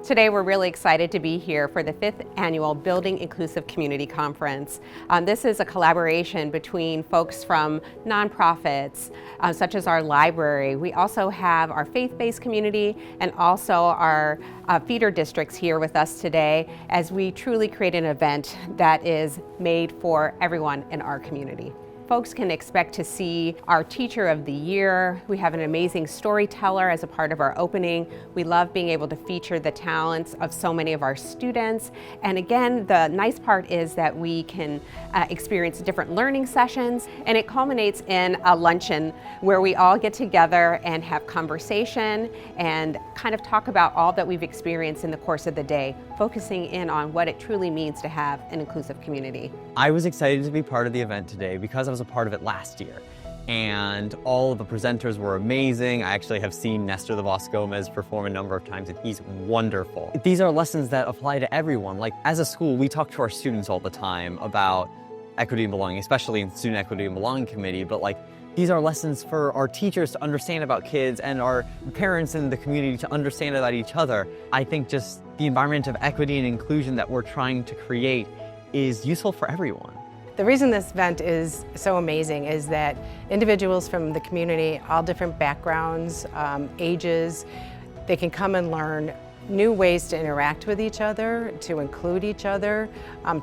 Today we're really excited to be here for the 5th annual Building Inclusive Community Conference. This is a collaboration between folks from nonprofits, such as our library. We also have our faith-based community and also our feeder districts here with us today as we truly create an event that is made for everyone in our community. Folks can expect to see our Teacher of the Year. We have an amazing storyteller as a part of our opening. We love being able to feature the talents of so many of our students. And again, the nice part is that we can experience different learning sessions, and it culminates in a luncheon where we all get together and have conversation and kind of talk about all that we've experienced in the course of the day, focusing in on what it truly means to have an inclusive community. I was excited to be part of the event today because I was a part of it last year, and all of the presenters were amazing. I actually have seen Nestor Gomez perform a number of times, and he's wonderful. These are lessons that apply to everyone. Like, as a school, we talk to our students all the time about equity and belonging, especially in Student Equity and Belonging Committee, but these are lessons for our teachers to understand about kids and our parents in the community to understand about each other. I think just the environment of equity and inclusion that we're trying to create is useful for everyone. The reason this event is so amazing is that individuals from the community, all different backgrounds, ages, they can come and learn new ways to interact with each other, to include each other,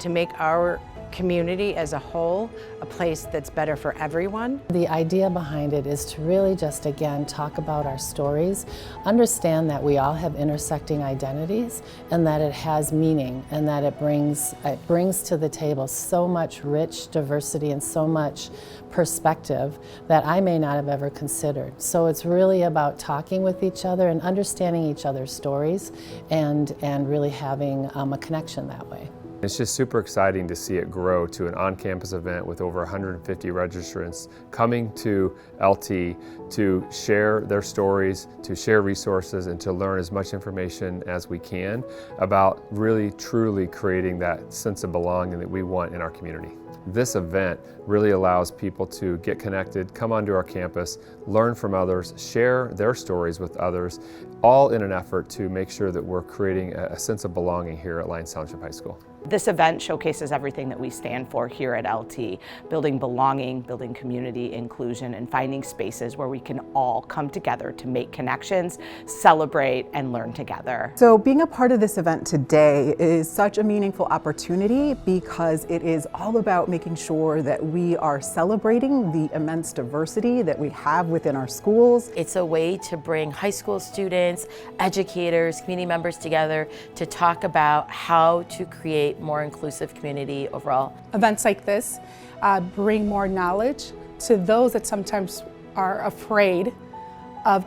to make our community as a whole a place that's better for everyone. The idea behind it is to really just, again, talk about our stories, understand that we all have intersecting identities and that it has meaning and that it brings to the table so much rich diversity and so much perspective that I may not have ever considered. So it's really about talking with each other and understanding each other's stories and really having a connection that way. It's just super exciting to see it grow to an on-campus event with over 150 registrants coming to LT to share their stories, to share resources, and to learn as much information as we can about really truly creating that sense of belonging that we want in our community. This event really allows people to get connected, come onto our campus, learn from others, share their stories with others, all in an effort to make sure that we're creating a sense of belonging here at Lyons Township High School. This event showcases everything that we stand for here at LT, building belonging, building community inclusion, and finding spaces where we can all come together to make connections, celebrate, and learn together. So being a part of this event today is such a meaningful opportunity because it is all about making sure that we are celebrating the immense diversity that we have within our schools. It's a way to bring high school students, educators, community members together to talk about how to create more inclusive community overall. Events like this bring more knowledge to those that sometimes are afraid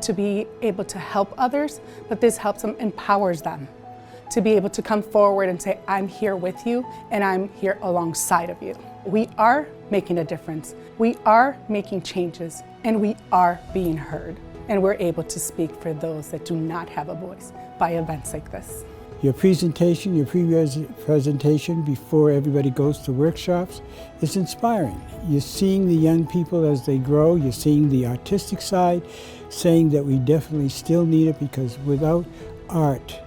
to be able to help others, but this helps them, empowers them to be able to come forward and say, I'm here with you and I'm here alongside of you. We are making a difference. We are making changes and we are being heard. And we're able to speak for those that do not have a voice by events like this. Your presentation, your presentation before everybody goes to workshops is inspiring. You're seeing the young people as they grow, you're seeing the artistic side, saying that we definitely still need it because without art,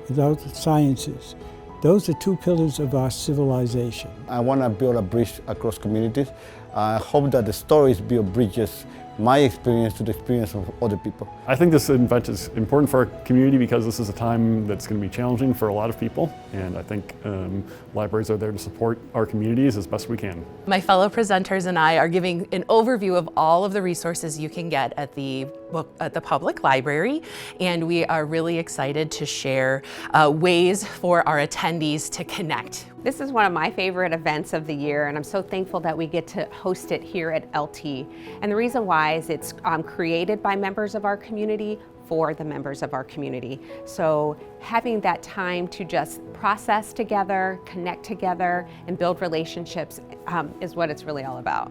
without the sciences, those are two pillars of our civilization. I want to build a bridge across communities. I hope that the stories build bridges, my experience to the experience of other people. I think this event is important for our community because this is a time that's going to be challenging for a lot of people, and I think libraries are there to support our communities as best we can. My fellow presenters and I are giving an overview of all of the resources you can get at the public library, and we are really excited to share ways for our attendees to connect. This is one of my favorite events of the year, and I'm so thankful that we get to host it here at LT. And the reason why is it's created by members of our community for the members of our community. So having that time to just process together, connect together, and build relationships is what it's really all about.